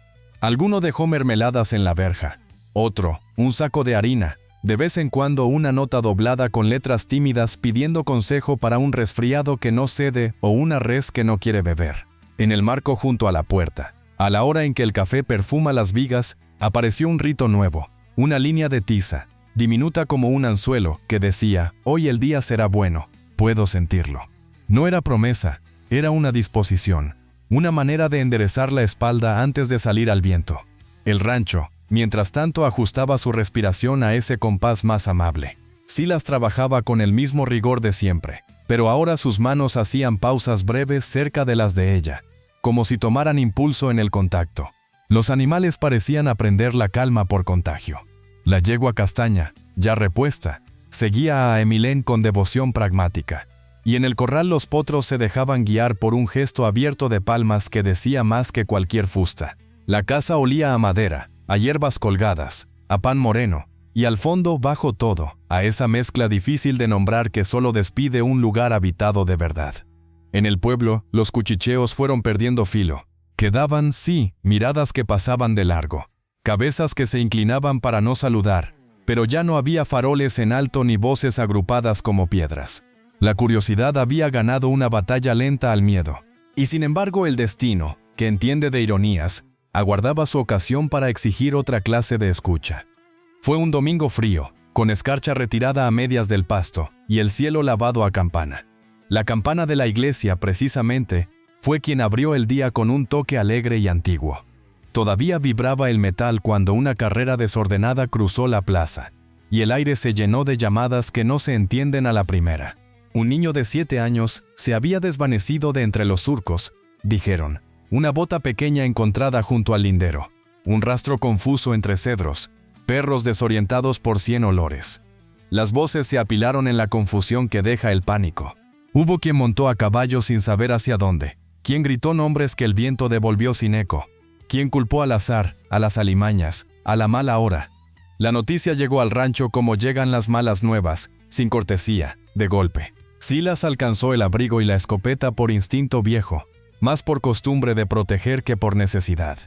Alguno dejó mermeladas en la verja, otro, un saco de harina, de vez en cuando una nota doblada con letras tímidas pidiendo consejo para un resfriado que no cede o una res que no quiere beber. En el marco junto a la puerta, a la hora en que el café perfuma las vigas, apareció un rito nuevo, una línea de tiza, diminuta como un anzuelo, que decía, «Hoy el día será bueno, puedo sentirlo». No era promesa, era una disposición, una manera de enderezar la espalda antes de salir al viento. El rancho, mientras tanto, ajustaba su respiración a ese compás más amable. Silas trabajaba con el mismo rigor de siempre, pero ahora sus manos hacían pausas breves cerca de las de ella, como si tomaran impulso en el contacto. Los animales parecían aprender la calma por contagio. La yegua castaña, ya repuesta, seguía a Emilene con devoción pragmática, y en el corral los potros se dejaban guiar por un gesto abierto de palmas que decía más que cualquier fusta. La casa olía a madera, a hierbas colgadas, a pan moreno, y al fondo, bajo todo, a esa mezcla difícil de nombrar que solo despide un lugar habitado de verdad. En el pueblo, los cuchicheos fueron perdiendo filo. Quedaban, sí, miradas que pasaban de largo, cabezas que se inclinaban para no saludar, pero ya no había faroles en alto ni voces agrupadas como piedras. La curiosidad había ganado una batalla lenta al miedo, y sin embargo el destino, que entiende de ironías, aguardaba su ocasión para exigir otra clase de escucha. Fue un domingo frío, con escarcha retirada a medias del pasto, y el cielo lavado a campana. La campana de la iglesia, precisamente, fue quien abrió el día con un toque alegre y antiguo. Todavía vibraba el metal cuando una carrera desordenada cruzó la plaza, y el aire se llenó de llamadas que no se entienden a la primera. Un niño de 7 años se había desvanecido de entre los surcos, dijeron. Una bota pequeña encontrada junto al lindero, un rastro confuso entre cedros, perros desorientados por 100 olores. Las voces se apilaron en la confusión que deja el pánico. Hubo quien montó a caballo sin saber hacia dónde, quien gritó nombres que el viento devolvió sin eco, ¿Quién culpó al azar, a las alimañas, a la mala hora? La noticia llegó al rancho como llegan las malas nuevas, sin cortesía, de golpe. Silas alcanzó el abrigo y la escopeta por instinto viejo, más por costumbre de proteger que por necesidad.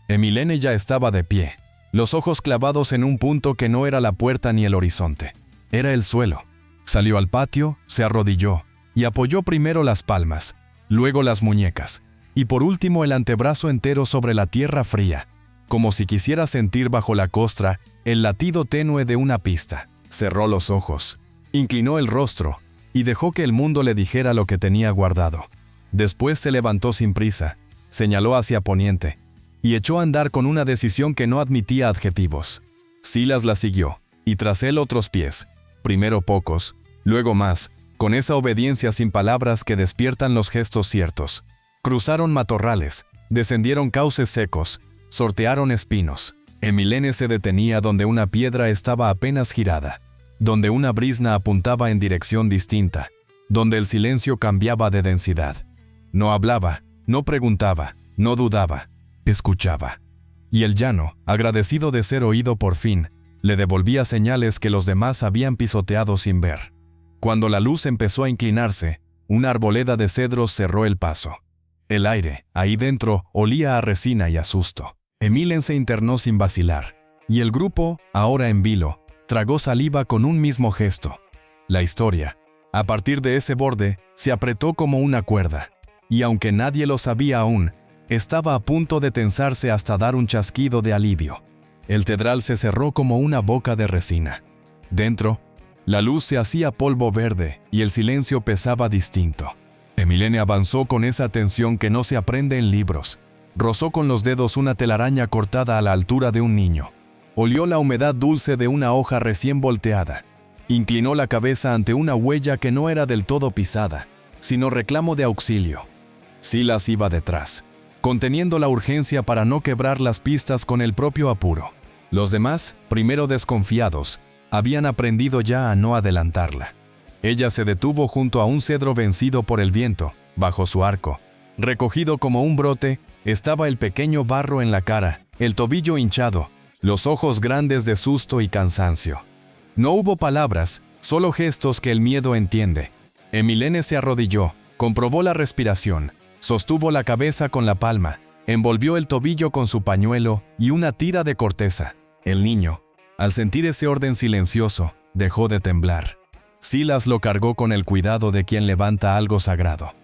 Emilene ya estaba de pie, los ojos clavados en un punto que no era la puerta ni el horizonte. Era el suelo. Salió al patio, se arrodilló y apoyó primero las palmas, luego las muñecas, y por último el antebrazo entero sobre la tierra fría, como si quisiera sentir bajo la costra el latido tenue de una pista. Cerró los ojos, inclinó el rostro y dejó que el mundo le dijera lo que tenía guardado. Después se levantó sin prisa, señaló hacia poniente y echó a andar con una decisión que no admitía adjetivos. Silas la siguió, y tras él otros pies, primero pocos, luego más, con esa obediencia sin palabras que despiertan los gestos ciertos. Cruzaron matorrales, descendieron cauces secos, sortearon espinos. Emilene se detenía donde una piedra estaba apenas girada, donde una brizna apuntaba en dirección distinta, donde el silencio cambiaba de densidad. No hablaba, no preguntaba, no dudaba, escuchaba. Y el llano, agradecido de ser oído por fin, le devolvía señales que los demás habían pisoteado sin ver. Cuando la luz empezó a inclinarse, una arboleda de cedros cerró el paso. El aire, ahí dentro, olía a resina y a susto. Emilene se internó sin vacilar, y el grupo, ahora en vilo, tragó saliva con un mismo gesto. La historia, a partir de ese borde, se apretó como una cuerda, y aunque nadie lo sabía aún, estaba a punto de tensarse hasta dar un chasquido de alivio. El tedral se cerró como una boca de resina. Dentro, la luz se hacía polvo verde y el silencio pesaba distinto. Emilene avanzó con esa tensión que no se aprende en libros. Rozó con los dedos una telaraña cortada a la altura de un niño. Olió la humedad dulce de una hoja recién volteada. Inclinó la cabeza ante una huella que no era del todo pisada, sino reclamo de auxilio. Silas iba detrás, conteniendo la urgencia para no quebrar las pistas con el propio apuro. Los demás, primero desconfiados, habían aprendido ya a no adelantarla. Ella se detuvo junto a un cedro vencido por el viento, bajo su arco. Recogido como un brote, estaba el pequeño barro en la cara, el tobillo hinchado, los ojos grandes de susto y cansancio. No hubo palabras, solo gestos que el miedo entiende. Emilene se arrodilló, comprobó la respiración, sostuvo la cabeza con la palma, envolvió el tobillo con su pañuelo y una tira de corteza. El niño, al sentir ese orden silencioso, dejó de temblar. Silas lo cargó con el cuidado de quien levanta algo sagrado.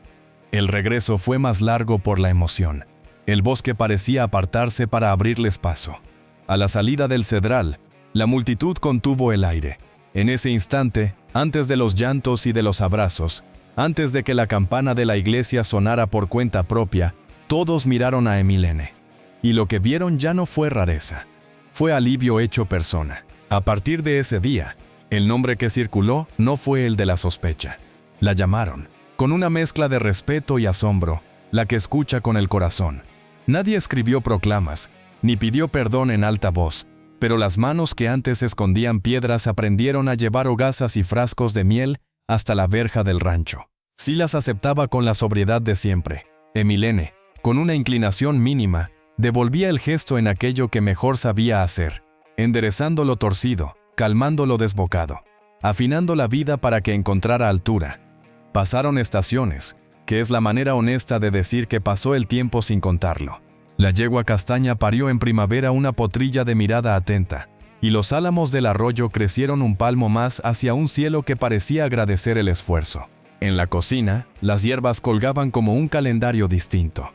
El regreso fue más largo por la emoción. El bosque parecía apartarse para abrirles paso. A la salida del cedral, la multitud contuvo el aire. En ese instante, antes de los llantos y de los abrazos, antes de que la campana de la iglesia sonara por cuenta propia, todos miraron a Emilene. Y lo que vieron ya no fue rareza. Fue alivio hecho persona. A partir de ese día, el nombre que circuló no fue el de la sospecha. La llamaron, con una mezcla de respeto y asombro, la que escucha con el corazón. Nadie escribió proclamas, ni pidió perdón en alta voz, pero las manos que antes escondían piedras aprendieron a llevar hogazas y frascos de miel hasta la verja del rancho. Silas aceptaba con la sobriedad de siempre. Emilene, con una inclinación mínima, devolvía el gesto en aquello que mejor sabía hacer, enderezando lo torcido, calmando lo desbocado, afinando la vida para que encontrara altura. Pasaron estaciones, que es la manera honesta de decir que pasó el tiempo sin contarlo. La yegua castaña parió en primavera una potrilla de mirada atenta, y los álamos del arroyo crecieron un palmo más hacia un cielo que parecía agradecer el esfuerzo. En la cocina, las hierbas colgaban como un calendario distinto.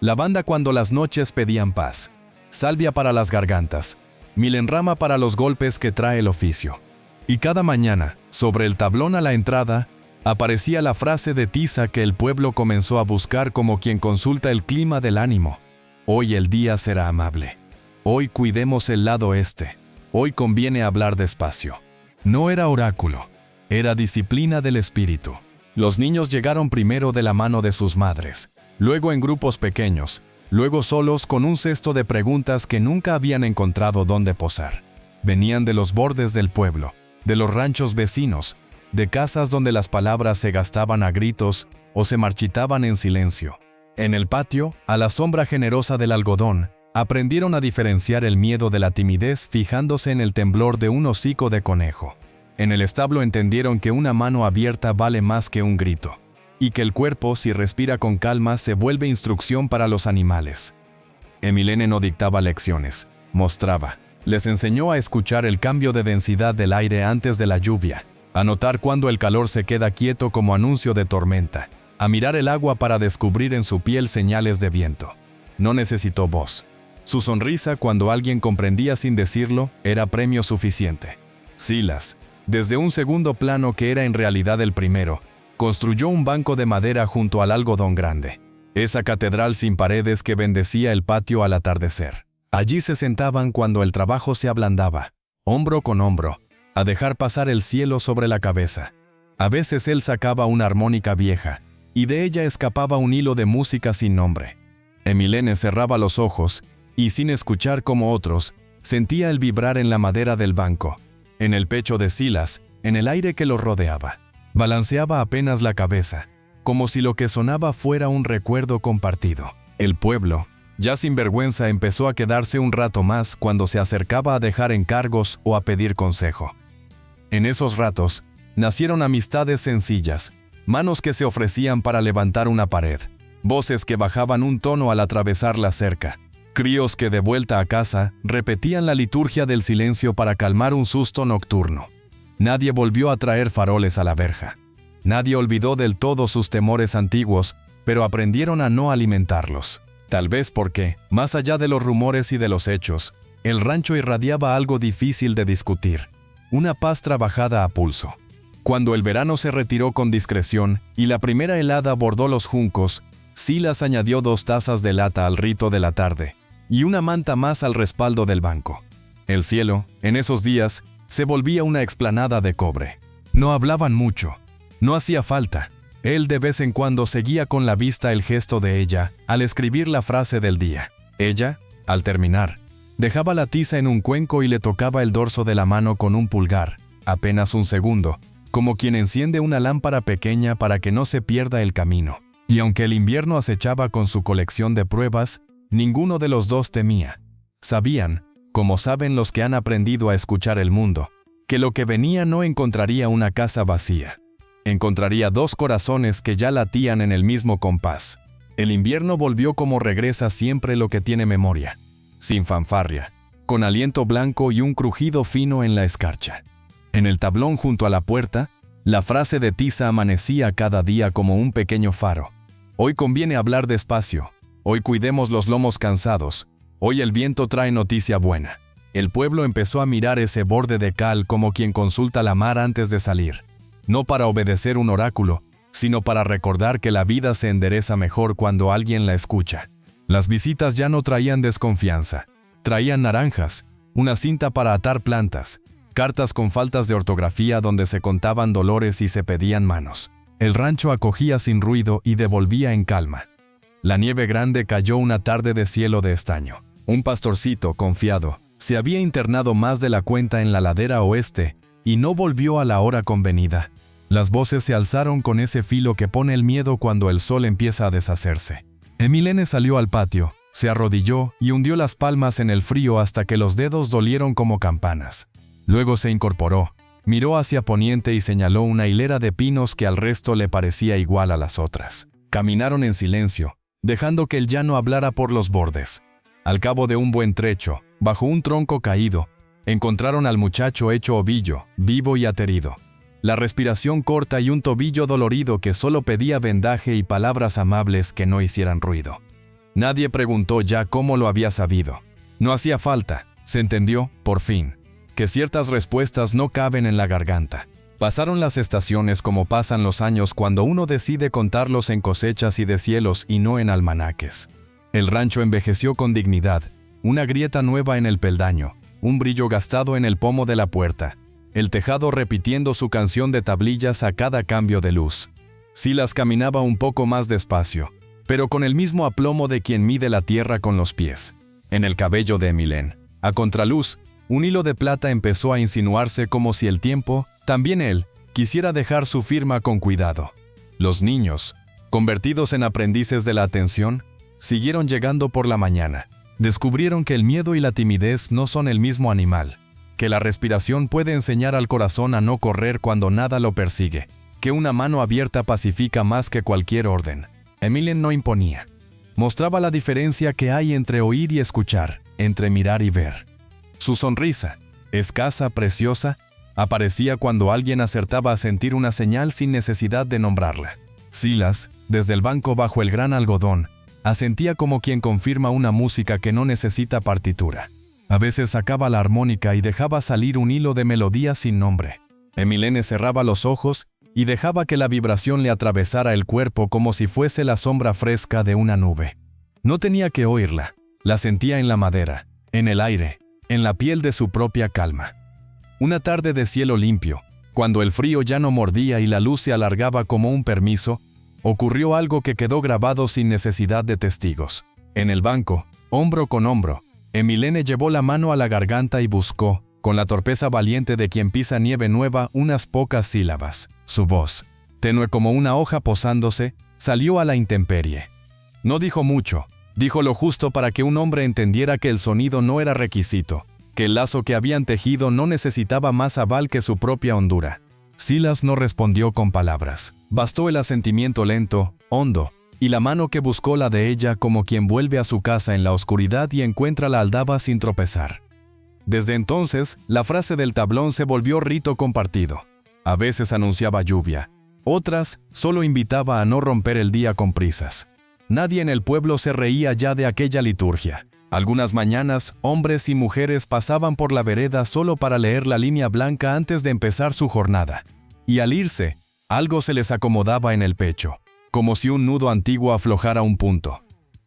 Lavanda cuando las noches pedían paz, salvia para las gargantas, milenrama para los golpes que trae el oficio. Y cada mañana, sobre el tablón a la entrada, aparecía la frase de tiza que el pueblo comenzó a buscar como quien consulta el clima del ánimo. Hoy el día será amable. Hoy cuidemos el lado este. Hoy conviene hablar despacio. No era oráculo, era disciplina del espíritu. Los niños llegaron primero de la mano de sus madres, luego en grupos pequeños, luego solos con un cesto de preguntas que nunca habían encontrado dónde posar. Venían de los bordes del pueblo, de los ranchos vecinos, de casas donde las palabras se gastaban a gritos o se marchitaban en silencio. En el patio, a la sombra generosa del algodón, Aprendieron a diferenciar el miedo de la timidez fijándose en el temblor de un hocico de conejo. En el establo entendieron que una mano abierta vale más que un grito, y que el cuerpo, si respira con calma, se vuelve instrucción para los animales. Emilene no dictaba lecciones, mostraba. Les enseñó a escuchar el cambio de densidad del aire antes de la lluvia, a notar cuando el calor se queda quieto como anuncio de tormenta, a mirar el agua para descubrir en su piel señales de viento. No necesitó voz. Su sonrisa, cuando alguien comprendía sin decirlo, era premio suficiente. Silas, desde un segundo plano que era en realidad el primero, construyó un banco de madera junto al algodón grande, esa catedral sin paredes que bendecía el patio al atardecer. Allí se sentaban cuando el trabajo se ablandaba, hombro con hombro, a dejar pasar el cielo sobre la cabeza. A veces él sacaba una armónica vieja, y de ella escapaba un hilo de música sin nombre. Emilene cerraba los ojos, y sin escuchar como otros, sentía el vibrar en la madera del banco, en el pecho de Silas, en el aire que los rodeaba. Balanceaba apenas la cabeza, como si lo que sonaba fuera un recuerdo compartido. El pueblo, ya sin vergüenza, empezó a quedarse un rato más cuando se acercaba a dejar encargos o a pedir consejo. En esos ratos, nacieron amistades sencillas, manos que se ofrecían para levantar una pared, voces que bajaban un tono al atravesar la cerca, críos que de vuelta a casa repetían la liturgia del silencio para calmar un susto nocturno. Nadie volvió a traer faroles a la verja. Nadie olvidó del todo sus temores antiguos, pero aprendieron a no alimentarlos. Tal vez porque, más allá de los rumores y de los hechos, el rancho irradiaba algo difícil de discutir, una paz trabajada a pulso. Cuando el verano se retiró con discreción y la primera helada bordó los juncos, Silas añadió 2 tazas de lata al rito de la tarde y una manta más al respaldo del banco. El cielo, en esos días, se volvía una explanada de cobre. No hablaban mucho. No hacía falta. Él de vez en cuando seguía con la vista el gesto de ella al escribir la frase del día. Ella, al terminar, dejaba la tiza en un cuenco y le tocaba el dorso de la mano con un pulgar, apenas un segundo, como quien enciende una lámpara pequeña para que no se pierda el camino. Y aunque el invierno acechaba con su colección de pruebas, ninguno de los dos temía. Sabían, como saben los que han aprendido a escuchar el mundo, que lo que venía no encontraría una casa vacía. Encontraría 2 corazones que ya latían en el mismo compás. El invierno volvió como regresa siempre lo que tiene memoria, sin fanfarria, con aliento blanco y un crujido fino en la escarcha. En el tablón junto a la puerta, la frase de tiza amanecía cada día como un pequeño faro. Hoy conviene hablar despacio, hoy cuidemos los lomos cansados, hoy el viento trae noticia buena. El pueblo empezó a mirar ese borde de cal como quien consulta la mar antes de salir, no para obedecer un oráculo, sino para recordar que la vida se endereza mejor cuando alguien la escucha. Las visitas ya no traían desconfianza, traían naranjas, una cinta para atar plantas, cartas con faltas de ortografía donde se contaban dolores y se pedían manos. El rancho acogía sin ruido y devolvía en calma. La nieve grande cayó una tarde de cielo de estaño. Un pastorcito, confiado, se había internado más de la cuenta en la ladera oeste y no volvió a la hora convenida. Las voces se alzaron con ese filo que pone el miedo cuando el sol empieza a deshacerse. Emilene salió al patio, se arrodilló y hundió las palmas en el frío hasta que los dedos dolieron como campanas. Luego se incorporó, miró hacia poniente y señaló una hilera de pinos que al resto le parecía igual a las otras. Caminaron en silencio, dejando que el llano hablara por los bordes. Al cabo de un buen trecho, bajo un tronco caído, encontraron al muchacho hecho ovillo, vivo y aterido. La respiración corta y un tobillo dolorido que solo pedía vendaje y palabras amables que no hicieran ruido. Nadie preguntó ya cómo lo había sabido. No hacía falta, se entendió, por fin, que ciertas respuestas no caben en la garganta. Pasaron las estaciones como pasan los años cuando uno decide contarlos en cosechas y deshielos y no en almanaques. El rancho envejeció con dignidad, una grieta nueva en el peldaño, un brillo gastado en el pomo de la puerta, el tejado repitiendo su canción de tablillas a cada cambio de luz. Silas caminaba un poco más despacio, pero con el mismo aplomo de quien mide la tierra con los pies. En el cabello de Emilene, a contraluz, un hilo de plata empezó a insinuarse como si el tiempo, también él, quisiera dejar su firma con cuidado. Los niños, convertidos en aprendices de la atención, siguieron llegando por la mañana. Descubrieron que el miedo y la timidez no son el mismo animal, que la respiración puede enseñar al corazón a no correr cuando nada lo persigue, que una mano abierta pacifica más que cualquier orden. Emilien no imponía. Mostraba la diferencia que hay entre oír y escuchar, entre mirar y ver. Su sonrisa, escasa, preciosa, aparecía cuando alguien acertaba a sentir una señal sin necesidad de nombrarla. Silas, desde el banco bajo el gran algodón, asentía como quien confirma una música que no necesita partitura. A veces sacaba la armónica y dejaba salir un hilo de melodía sin nombre. Emilene cerraba los ojos y dejaba que la vibración le atravesara el cuerpo como si fuese la sombra fresca de una nube. No tenía que oírla, la sentía en la madera, en el aire, en la piel de su propia calma. Una tarde de cielo limpio, cuando el frío ya no mordía y la luz se alargaba como un permiso, ocurrió algo que quedó grabado sin necesidad de testigos. En el banco, hombro con hombro, Emilene llevó la mano a la garganta y buscó, con la torpeza valiente de quien pisa nieve nueva, unas pocas sílabas. Su voz, tenue como una hoja posándose, salió a la intemperie. No dijo mucho, dijo lo justo para que un hombre entendiera que el sonido no era requisito, que el lazo que habían tejido no necesitaba más aval que su propia hondura. Silas no respondió con palabras. Bastó el asentimiento lento, hondo, y la mano que buscó la de ella como quien vuelve a su casa en la oscuridad y encuentra la aldaba sin tropezar. Desde entonces, la frase del tablón se volvió rito compartido. A veces anunciaba lluvia, otras solo invitaba a no romper el día con prisas. Nadie en el pueblo se reía ya de aquella liturgia. Algunas mañanas, hombres y mujeres pasaban por la vereda solo para leer la línea blanca antes de empezar su jornada. Y al irse, algo se les acomodaba en el pecho, como si un nudo antiguo aflojara un punto.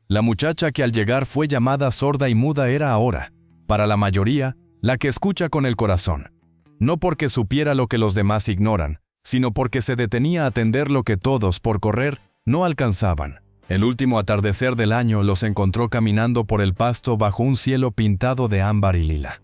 La muchacha que al llegar fue llamada sorda y muda era ahora, para la mayoría, la que escucha con el corazón. No porque supiera lo que los demás ignoran, sino porque se detenía a atender lo que todos, por correr, no alcanzaban. El último atardecer del año los encontró caminando por el pasto bajo un cielo pintado de ámbar y lila.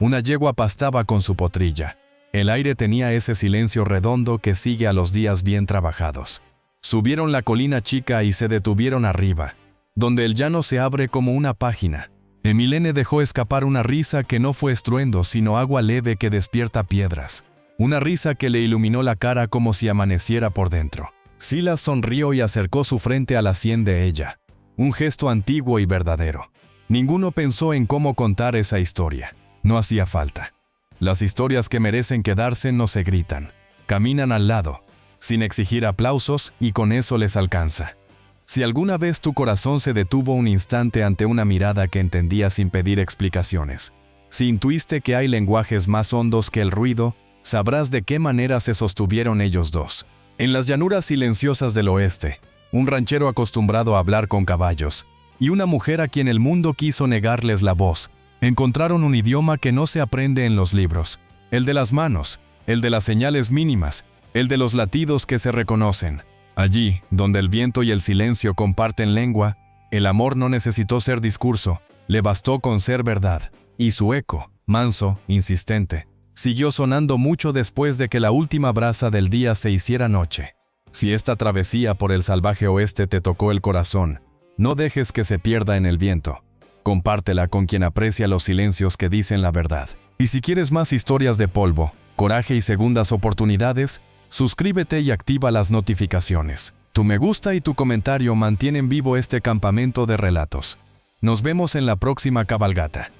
Una yegua pastaba con su potrilla. El aire tenía ese silencio redondo que sigue a los días bien trabajados. Subieron la colina chica y se detuvieron arriba, donde el llano se abre como una página. Emilene dejó escapar una risa que no fue estruendo, sino agua leve que despierta piedras. Una risa que le iluminó la cara como si amaneciera por dentro. Silas sonrió y acercó su frente a la sien de ella. Un gesto antiguo y verdadero. Ninguno pensó en cómo contar esa historia. No hacía falta. Las historias que merecen quedarse no se gritan. Caminan al lado, sin exigir aplausos, y con eso les alcanza. Si alguna vez tu corazón se detuvo un instante ante una mirada que entendía sin pedir explicaciones, si intuiste que hay lenguajes más hondos que el ruido, sabrás de qué manera se sostuvieron ellos dos. En las llanuras silenciosas del oeste, un ranchero acostumbrado a hablar con caballos, y una mujer a quien el mundo quiso negarles la voz, encontraron un idioma que no se aprende en los libros, el de las manos, el de las señales mínimas, el de los latidos que se reconocen. Allí, donde el viento y el silencio comparten lengua, el amor no necesitó ser discurso, le bastó con ser verdad, y su eco, manso, insistente, siguió sonando mucho después de que la última brasa del día se hiciera noche. Si esta travesía por el salvaje oeste te tocó el corazón, no dejes que se pierda en el viento. Compártela con quien aprecia los silencios que dicen la verdad. Y si quieres más historias de polvo, coraje y segundas oportunidades, suscríbete y activa las notificaciones. Tu me gusta y tu comentario mantienen vivo este campamento de relatos. Nos vemos en la próxima cabalgata.